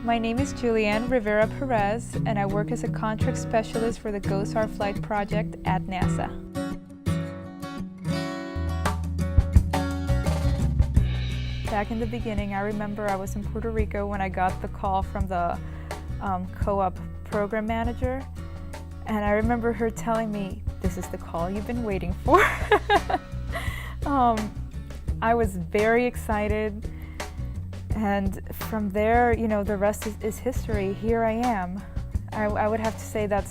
My name is RiveraPerez, and I work as a contract specialist for the GOSAR flight project at NASA. Back in the beginning, I remember I was in Puerto Rico when I got the call from the co-op program manager, and I remember her telling me, "This is the call you've been waiting for." I was very excited, and from there, you know, the rest is history. Here I am. I would have to say that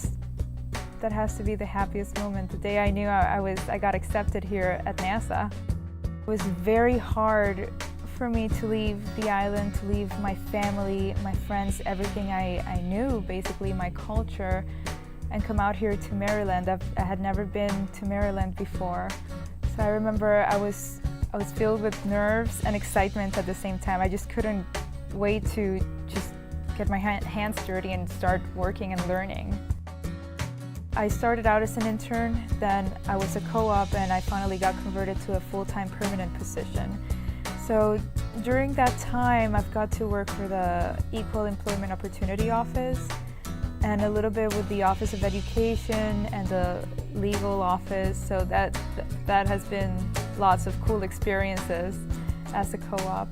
has to be the happiest moment. The day I knew I got accepted here at NASA. It was very hard for me to leave the island, to leave my family, my friends, everything I knew, basically my culture, and come out here to Maryland. I had never been to Maryland before. So I remember I was filled with nerves and excitement at the same time. I just couldn't wait to just get my hands dirty and start working and learning. I started out as an intern, then I was a co-op, and I finally got converted to a full-time permanent position. So during that time, I've got to work for the Equal Employment Opportunity Office and a little bit with the Office of Education and the legal office. So that has been lots of cool experiences as a co-op.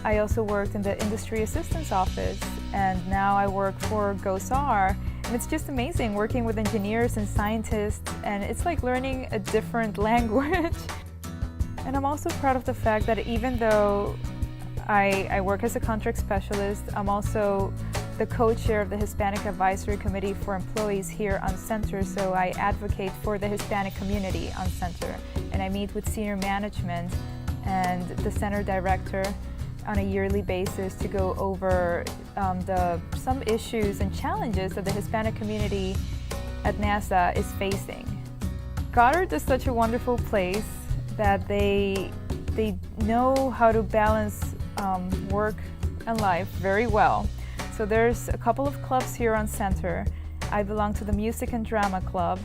I also worked in the Industry Assistance Office, and now I work for GOSAR. And it's just amazing working with engineers and scientists, and it's like learning a different language. And I'm also proud of the fact that even though I work as a contract specialist, I'm also the co-chair of the Hispanic Advisory Committee for Employees here on Center, so I advocate for the Hispanic community on Center. And I meet with senior management and the center director on a yearly basis to go over some issues and challenges that the Hispanic community at NASA is facing. Goddard is such a wonderful place that they know how to balance work and life very well. So there's a couple of clubs here on Center. I belong to the Music and Drama Club,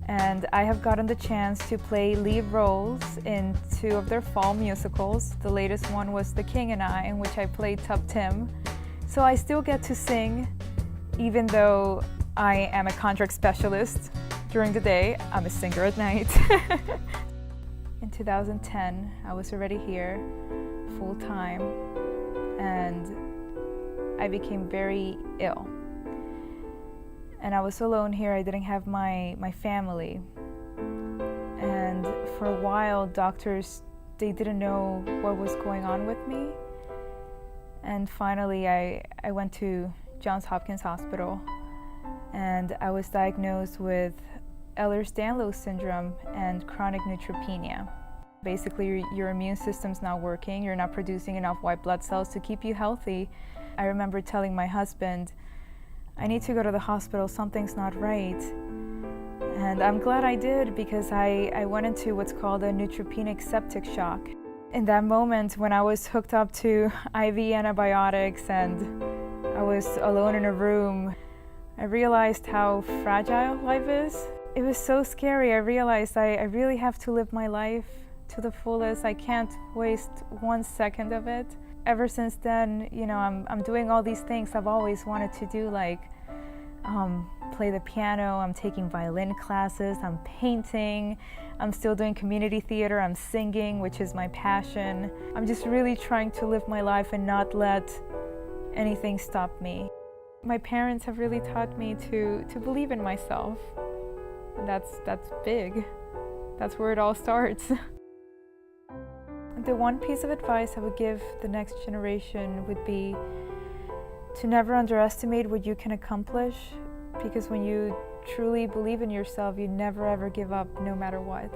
and I have gotten the chance to play lead roles in 2 of their fall musicals. The latest one was The King and I, in which I played Tub Tim. So I still get to sing, even though I am a contract specialist during the day. I'm a singer at night. In 2010, I was already here full-time, and I became very ill. And I was alone here. I didn't have my family. And for a while, doctors, they didn't know what was going on with me. And finally, I went to Johns Hopkins Hospital, and I was diagnosed with Ehlers-Danlos syndrome and chronic neutropenia. Basically, your immune system's not working. You're not producing enough white blood cells to keep you healthy. I remember telling my husband, "I need to go to the hospital, something's not right." And I'm glad I did, because I went into what's called a neutropenic septic shock. In that moment, when I was hooked up to IV antibiotics and I was alone in a room, I realized how fragile life is. It was so scary. I realized I really have to live my life to the fullest. I can't waste 1 second of it. Ever since then, you know, I'm doing all these things I've always wanted to do, like play the piano, I'm taking violin classes, I'm painting, I'm still doing community theater, I'm singing, which is my passion. I'm just really trying to live my life and not let anything stop me. My parents have really taught me to believe in myself. That's big. That's where it all starts. The one piece of advice I would give the next generation would be to never underestimate what you can accomplish, because when you truly believe in yourself, you never ever give up, no matter what.